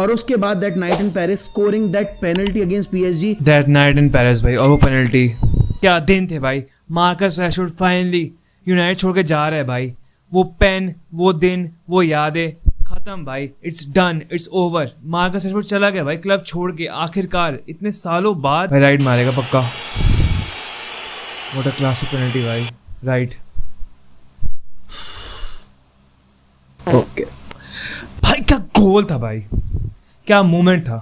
और उसके बाद that night in Paris scoring that penalty against PSG. That night in Paris भाई, और वो पेनल्टी, क्या दिन थे भाई। मार्कस रैशफोर्ड फाइनली यूनाइटेड छोड़ के जा रहा है भाई। वो पेन, वो दिन, वो यादें खत्म भाई। It's done, it's over. Marcus Rashford चला गया भाई क्लब छोड़ के, आखिरकार इतने सालों बाद भाई। राइट मारेगा पक्का। व्हाट अ क्लासिक पेनल्टी भाई, राइट। ओके भाई, क्या गोल था भाई, क्या मोमेंट था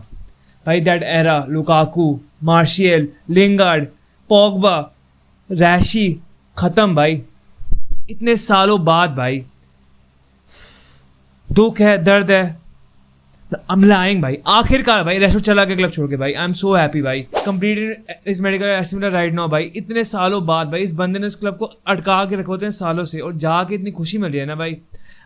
भाई। That era, Lukaku, martial, Lingard, Pogba, reishi, खत्म भाई इतने सालों बाद भाई। दुख है, दर्द है, I'm lying भाई। आखिरकार भाई रैशफोर्ड चला गया क्लब छोड़ के भाई। आई एम सो हैप्पी भाई। कंप्लीटेड इस मेडिकल एस्टिमेट राइट नाउ भाई। इतने सालों बाद भाई इस बंदे ने इस क्लब को अटका के रखे होते हैं सालों से, और जाके इतनी खुशी मिल रही है ना भाई।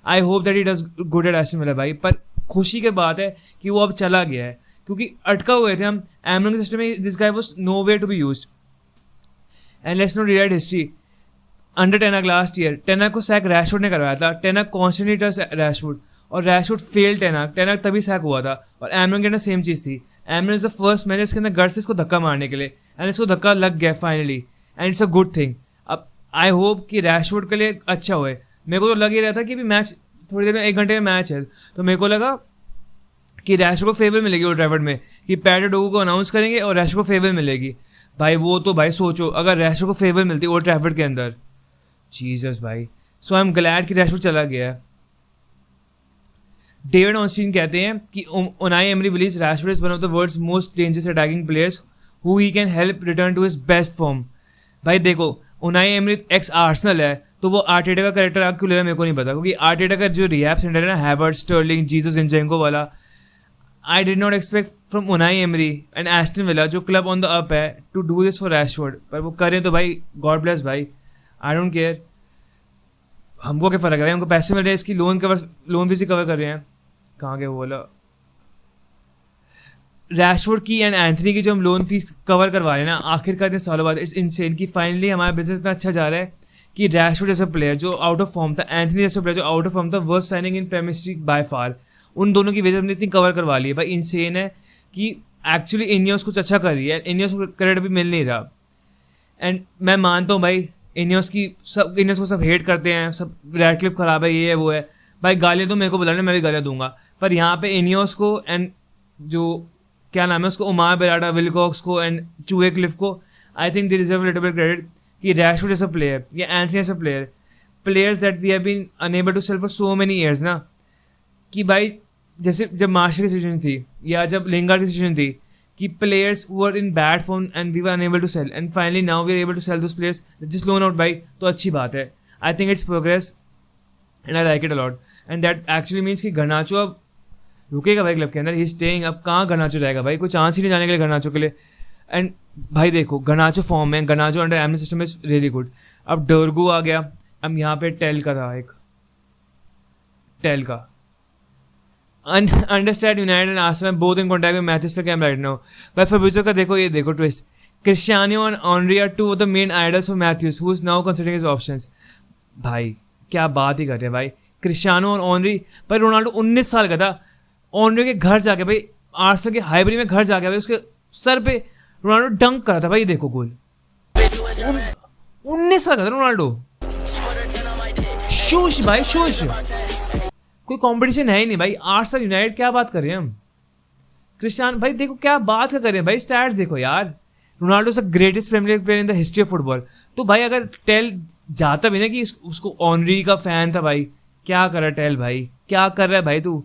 I hope that he does good at Aston villa भाई। पर खुशी की बात है कि वो अब चला गया है, क्योंकि अटका हुए थे हम एमरन के सिस्टम में। This guy was no way to be used. And let's not rewrite history. Under Ten Hag last year Ten Hag को सैक रैशफोर्ड ने करवाया था। टेनक कॉन्स्टेंटली टच रैशफोर्ड, और रैशफोर्ड फेल टेनक तभी सैक हुआ था। और एमरन के अंदर सेम चीज़ थी। एमरन इज द फर्स्ट मैन इसके अंदर गट्स इसको धक्का मारने के लिए, एंड इसको धक्का लग गया finally, and it's a good thing. अब आई होप कि रैशफोर्ड के लिए अच्छा हुए। मेरे को तो लग ही रहा था कि भी मैच थोड़ी देर में, 1 घंटे में मैच है, तो मेरे को लगा कि रैशफोर्ड को फेवर मिलेगी ओल्ड ट्रैफर्ड में, कि पैट डोगो को अनाउंस करेंगे और रैशफोर्ड को फेवर मिलेगी भाई। वो तो भाई सोचो अगर रैशफोर्ड को फेवर मिलती ओल्ड ट्रैफर्ड के अंदर, जीसस भाई। सो आई एम ग्लैड कि रैशफोर्ड चला गया है। डेविड ऑस्टिन कहते हैं कि Unai Emery believes Rashford is one of the world's most dangerous attacking players who he can help return to his best form. भाई देखो, उनाई एमरी एक्स आर्सेनल है, तो वो आर्टेटा का कैरेक्टर आप क्यों ले रहा है मेरे को नहीं पता, क्योंकि आर्टेटा का जो रिहैब सेंटर है ना, हैवर्ट्ज, स्टर्लिंग, जीसस, जिंचेंको वाला, I did not expect from Unai Emery and Aston Villa, जो क्लब ऑन द अप है, to do this for Rashford. पर वो करें तो भाई गॉड ब्लेस भाई, आई डोंट केयर। हमको क्या फ़र्क है भाई, हमको पैसे मिल रहे हैं, इसकी लोन फीस कवर कर रहे हैं। कहाँ गए वो बोला, रैशफोर्ड की एंड एंथनी की जो हम लोन फीस कवर करवा रहे हैं ना आखिरकार इतने सालों बाद। इट्स इनसेन कि फाइनली हमारा बिजनेस इतना अच्छा जा रहा है कि रैशफोर्ड जैसा प्लेयर जो आउट ऑफ फॉर्म था, एंथनी जैसा प्लेयर जो आउट ऑफ फॉर्म था, worst signing in Premier League by far, उन दोनों की वजह से हमने इतनी कवर करवा ली है भाई। इनसेन है कि एक्चुअली इनियोस कुछ अच्छा कर रही है, इनियोस को क्रेडिट भी मिल नहीं रहा। एंड मैं मानता हूँ भाई इनियोस को सब हेट करते हैं, सब रैडक्लिफ खराब है, ये है वो है भाई। गालियाँ तो मेरे को बुलाने, मैं भी गालियाँ दूंगा, पर यहाँ पे इनियोस को एंड जो क्या नाम है उसको, उमार बेराडा, विलकॉक्स को एंड चूहे क्लिफ को, I think they deserve little bit credit कि रैशफोर्ड जैसा प्लेयर या एंथनी जैसा players that we have been unable to sell for so many years ना, कि भाई जैसे जब मार्शल की सिचुएशन थी या जब लिंगार्ड की सिचुएशन थी, कि players were in bad form and we were unable to sell, and finally now we are able to sell those players just loan out भाई, तो अच्छी बात है। I think it's progress and I like it a lot, and that actually means कि Garnacho अब रुकेगा भाई club के अंदर, ही स्टेइंग। अब कहाँ घरनाचो जाएगा भाई, कोई चांस ही नहीं जाने के लिए घरनाचो के लिए। एंड भाई देखो घरनाचो फॉर्म में, Garnacho under Amorim system is really good. अब डोरगू आ गया, अब यहाँ पे टेल का था, एक टेल का understand United and Arsenal both in contact with Manchester camp right now. भाई फैब्रिज़ो का देखो, ये देखो twist, Cristiano and Henry are two of the main idols of Mathys who is now considering his options. भाई क्या बात ही कर रहे हैं भाई, क्रिस्टियानो और ऑनरी। भाई रोनाल्डो 19 साल का था, ऑनरी के घर जाके भाई आर्सेनल के हाइब्री में घर जाके भाई उसके सर पे रोनाल्डो डंक करा था भाई। देखो गोल, 19 साल का था रोनाल्डो। शूश भाई शूश, कोई कंपटीशन है ही नहीं भाई। आर्सेनल यूनाइटेड क्या बात कर रहे हैं हम। क्रिस्टियानो भाई देखो क्या बात कर रहे हैं भाई, स्टैट्स देखो यार। Ronaldo is the greatest Premier League player in the history of football. तो भाई अगर टेल जाता भी ना कि उसको ऑनरी का फैन था भाई, क्या कर रहा है टेल भाई, क्या कर रहा है भाई तू।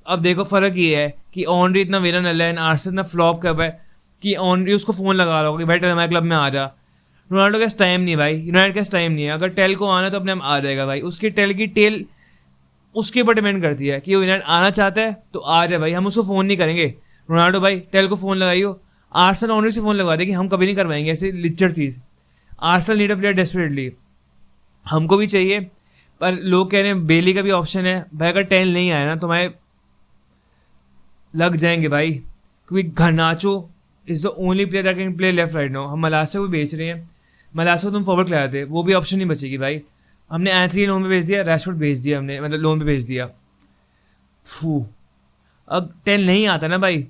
अब देखो फ़र्क ये है कि ऑनरी इतना विलन है एंड आर्सेनल इतना फ्लॉप कर रहा है कि ऑनरी उसको फ़ोन लगा रहा होगा कि भाई टेल हमारे क्लब में आ जा। रोनाल्डो के पास टाइम नहीं भाई, यूनाइटेड के पास टाइम नहीं है। अगर टेल को आना तो अपने आप आ जाएगा भाई। उसकी टेल की टेल उसके ऊपर डिपेंड करती है कि वो यूनाइटेड आना चाहता है तो आ जाए भाई, हम उसको फ़ोन नहीं करेंगे। रोनाल्डो भाई टेल को फ़ोन लगाइयो, आर्सेनल ऑनरी से फ़ोन लगवा देगी, हम कभी नहीं करवाएंगे ऐसे लिच्चर चीज़। Arsenal need a player desperately, हमको भी चाहिए। पर लोग कह रहे हैं बेली का भी ऑप्शन है भाई, अगर टेल नहीं आया ना तो हमारे लग जाएंगे भाई, क्योंकि Garnacho is the only player that can play left right now. हम मलासा को बेच रहे हैं, मलासा को तुम फॉरवर्ड खिलाए थे, वो भी ऑप्शन नहीं बचेगी भाई। हमने एंथनी लोन पे भेज दिया, रैशफोर्ड भेज दिया हमने, मतलब लोन पे भेज दिया। फू अब 10 नहीं आता ना भाई,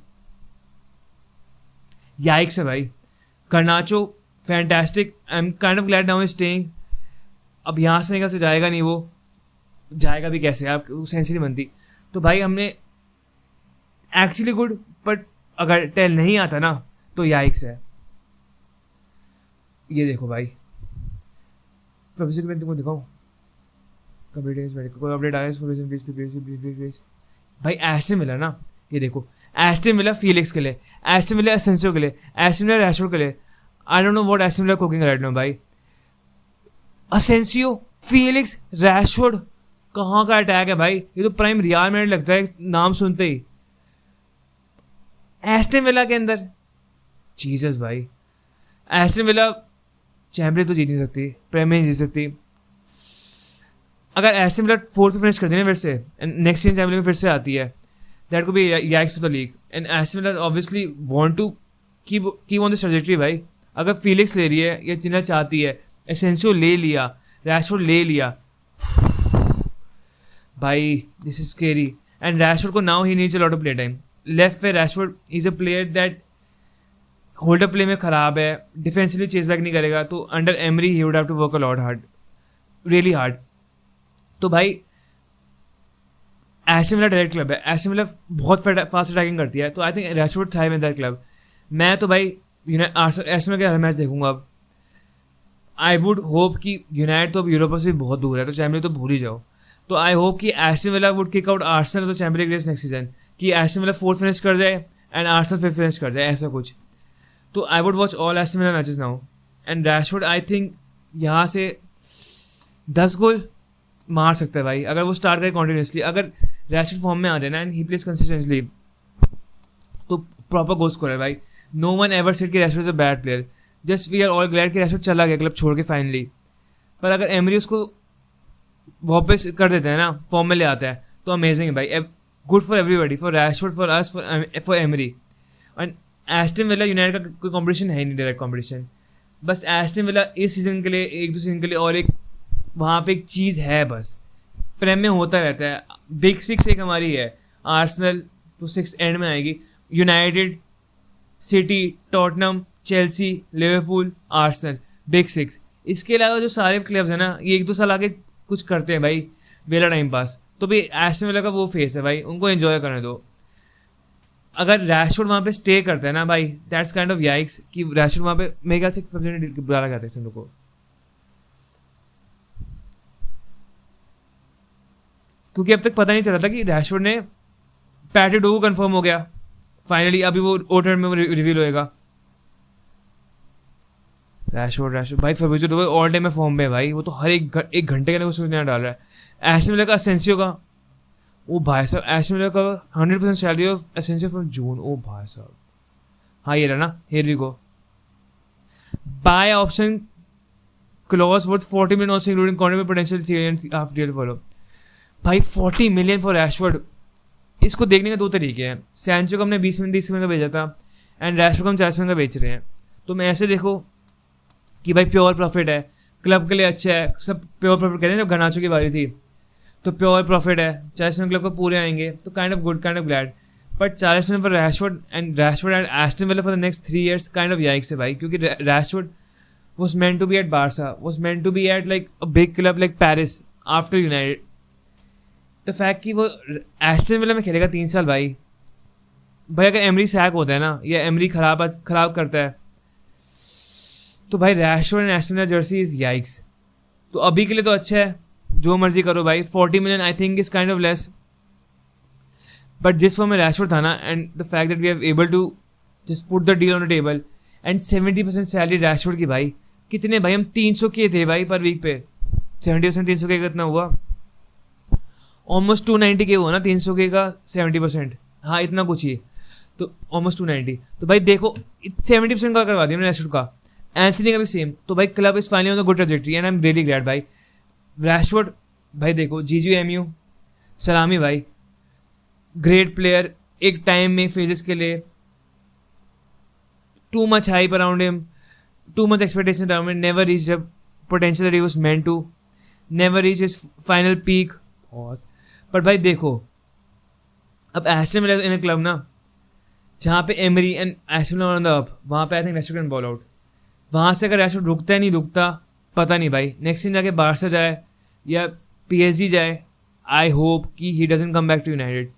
याइक्स है भाई. गर्नाचो fantastic, I am kind of glad now is staying. अब यहाँ से से जाएगा नहीं, वो जाएगा भी कैसे, आप सेंस नहीं बनती. तो भाई हमने एक्चुअली गुड, बट अगर 10 नहीं आता ना तो याइक्स है. ये देखो भाई, मैं तुमको दिखाऊँ कोई अपडेट आया प्लीज. भाई एस्टन विला ना, ये देखो एस्टन विला फीलिक्स के लिए, एस्टन विला एसेंसियो के लिए, एस्टन विला रैशफोर्ड के लिए. I don't know what Aston villa cooking right now भाई. असेंसियो, फीलिक्स, रैशफोर्ड, कहाँ का अटैक है भाई. ये तो प्राइम रियल मैड्रिड लगता है नाम सुनते ही. एस्टन विला के अंदर जीसस भाई. एस्टन विला चैंपियन तो जीत नहीं सकती, प्रीमियर नहीं जीत सकती. अगर एस्टन विला 4th फिनिश कर देना फिर से, एंड नेक्स्ट ईयर चैंपियन फिर से आती है, that could be yikes for the league. And Aston Villa obviously want to keep on this trajectory भाई. अगर फीलिक्स ले रही है या जिन्ना चाहती है, एसेंसियो ले लिया, रैशफोर्ड ले लिया, भाई this is scary. And Rashford को now he needs a lot of play time. Left पे Rashford is a player that holder play में खराब है, डिफेंसिवली चेस बैक नहीं करेगा, तो under Emery he would have to work a lot hard, really hard. तो भाई Aston Villa direct club है, एस्टन विला बहुत फास्ट अटैकिंग करती है, तो I think Rashford thrive in that club. मैं तो भाई एस्टन विला का मैच देखूंगा अब. आई वुड होप कि यूनाइटेड तो अब यूरोपा से भी बहुत दूर है, तो चैंपियन तो भूल ही जाओ. तो आई होप कि Aston villa would kick out Arsenal तो चैंपियन रेस नेक्स्ट सीजन, कि एस्टन विला 4th फिनिश कर जाए एंड आर्सेनल 5th फिनिश कर जाए, ऐसा कुछ. तो I would watch all Aston villa matches now. And Rashford I think यहाँ से 10 गोल मार सकता है भाई, अगर वो स्टार्ट करे कॉन्टिन्यूसली. अगर रैशफोर्ड फॉर्म में आ जाए ना एंड ही प्लेज कंसिस्टेंटली, तो प्रॉपर गोल स्कोरर भाई. नो वन एवर सेड कि Rashford is a bad player, just we are all glad कि रैशफोर्ड चला गया क्लब छोड़ के फाइनली. पर अगर एमरी उसको वापस कर देते हैं ना, फॉर्म में ले आता है, तो अमेजिंग है भाई. Good for everybody, for Rashford, for us, for emery. And Aston villa United का कोई कंपटीशन है ही नहीं, डायरेक्ट कंपटीशन. बस एस्टन विला इस सीज़न के लिए, एक दो सीजन के लिए, और एक वहाँ पे एक चीज़ है बस, प्रेम में होता रहता है. बिग 6 एक हमारी है, आर्सेनल तो 6 एंड में आएगी, United, city, Tottenham, Chelsea, Liverpool, Arsenal, big 6. इसके अलावा जो सारे क्लब्स हैं ना, ये 1-2 साल आगे कुछ करते हैं भाई, वेला टाइम पास. तो भाई एस्टन विला का वो फेस है भाई, उनको एंजॉय करने दो. अगर रैशफोर्ड वहाँ पे स्टे करता है ना भाई, दैट्स काइंड ऑफ याइक्स, कि रैशफोर्ड वहाँ पे मेरे ख्याल से बुरा लगा था इन लोगों को, क्योंकि अब तक पता नहीं चला था कि रैशफोर्ड ने पैटेडो को कंफर्म हो गया फाइनली, अभी वो ओटर में रिवील होएगा. रैशफोर्ड भाई फर्ब्यूजो ऑल टाइम में फॉर्म में है भाई, वो तो हर एक घंटे के लिए सोचने डाल रहा है. एस्टन विला का असेंसियो का, ओ भाई साहब, एस्टन विला का 100% salary of essential from June. ओ भाई साहब, हाँ ये रहा ना, here we go. Buy option clause worth 40 million also including contract potential 3.5 year follow. भाई 40 million फॉर रैशफोर्ड. इसको देखने के 2 तरीके हैं. सैंचो को हमने 20 मिलियन 30 मिलियन का भेजा था, एंड रैशफोर्ड को हम 40 मिलियन का बेच रहे हैं. तो मैं ऐसे देखो कि भाई प्योर प्रॉफिट है, क्लब के लिए अच्छा है, सब प्योर प्रॉफिट कहते हैं. जब घनाचो की बारी थी तो प्योर प्रॉफिट है, 40 मिलियन क्लब को पूरे आएंगे, तो kind of good, kind of glad. But 40 million for Rashford and Aston villa for the next 3 years kind of yikes है भाई, क्योंकि Rashford was meant to be at Barca, was meant to be at like a big club like Paris after United. The fact कि वो Aston villa में खेलेगा 3 साल भाई अगर एमरी सैक होता है ना, या एमरी खराब करता है, तो भाई Rashford and Aston villa Jersey is yikes. तो अभी के लिए तो अच्छा है, जो मर्जी करो भाई. 40 million I think is kind of less, but जिस फॉर्म में रैशफोर्ड था ना, and the fact that we have able to just put the deal on the table, and 70% salary Rashford की भाई. कितने भाई, हम 300 के थे भाई पर वीक पे, 70% 300 के कितना हुआ, ऑलमोस्ट 290 के हुआ ना, 300 के का 70%, हाँ इतना कुछ ही, तो ऑलमोस्ट 290. तो भाई देखो 70% का करवा दिया ना रैशफोर्ड का. एंथनी का भी सेम. तो भाई club is finally on the good trajectory and I am really glad भाई. रैशफोर्ड भाई देखो, GGMU सलामी भाई, ग्रेट प्लेयर एक टाइम में फेजेस के लिए. Too much hype around him, too much expectation around him, never reached the potential that he was meant to, never reached his final peak. But भाई देखो, अब Aston villa in a club ना जहाँ पे emery and Aston villa on the up, वहाँ पे आई think Rashford can ball out. वहाँ से अगर रैशफोर्ड रुकता है नहीं रुकता पता नहीं भाई, नेक्स्ट सीजन जाके बारसा जाए या पीएसजी जाए, आई होप कि he doesn't come back to United.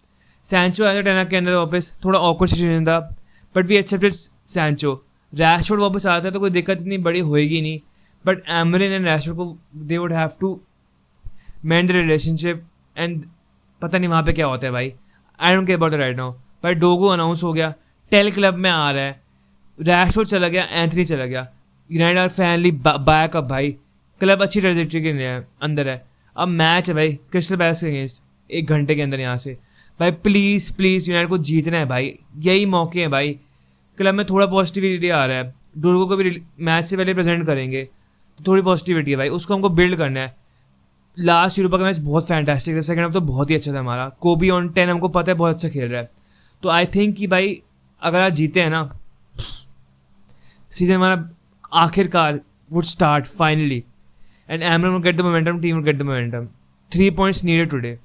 Sancho आया टेनहाग के अंदर वापस, थोड़ा ऑकवर्ड सिचुएशन था but we accepted Sancho. Rashford वापस आता है तो कोई दिक्कत इतनी बड़ी होएगी नहीं, बट एमरिन एंड रैशफोर्ड को they would have to mend the relationship and पता नहीं वहाँ पे क्या होता है भाई, I don't care about right now. भाई डोगो अनाउंस हो गया, टेल क्लब में आ रहा है, रैशफोर्ड चला गया, एंथनी चला गया, United are finally back up भाई, क्लब अच्छी ट्रेजेक्टरी के अंदर है। अब मैच है भाई क्रिस्टल पैलेस के अगेंस्ट 1 घंटे के अंदर यहाँ से, भाई प्लीज़ प्लीज़ यूनाइटेड को जीतना है भाई, यही मौके हैं भाई। क्लब में थोड़ा पॉजिटिविटी आ रहा है, डोगो को भी मैच से पहले प्रेजेंट करेंगे तो थोड़ी पॉजिटिविटी है भाई, उसको हमको बिल्ड करना है। लास्ट यूरोपा का मैच बहुत फैंटास्टिक था, सेकंड हाफ तो बहुत ही अच्छा था हमारा, कोबी ऑन 10 हमको पता है बहुत अच्छा खेल रहा है। तो आई थिंक कि भाई अगर आज जीते हैं ना सीजन हमारा आखिरकार would start finally and Amorim will get the momentum, team will get the momentum. 3 points needed today.